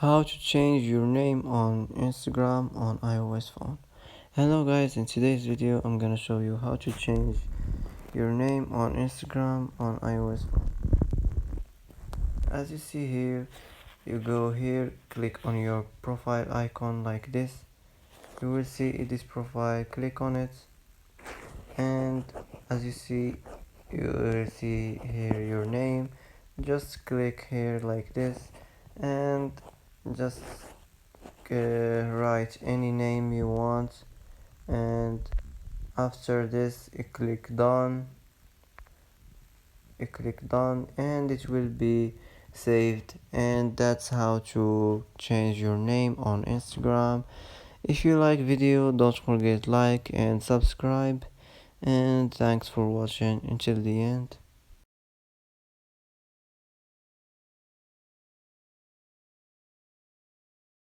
How to change your name on Instagram on iOS phone. Hello guys, in today's video I'm gonna show you how to change your name on Instagram on iOS phone. As you see here, you go here, click on your profile icon like this. You will see this profile, click on it, and as you see, you will see here your name. Just click here like this and just write any name you want, and after this you click done and it will be saved. And that's how to change your name on Instagram. If you like video, don't forget like and subscribe, and thanks for watching until the end.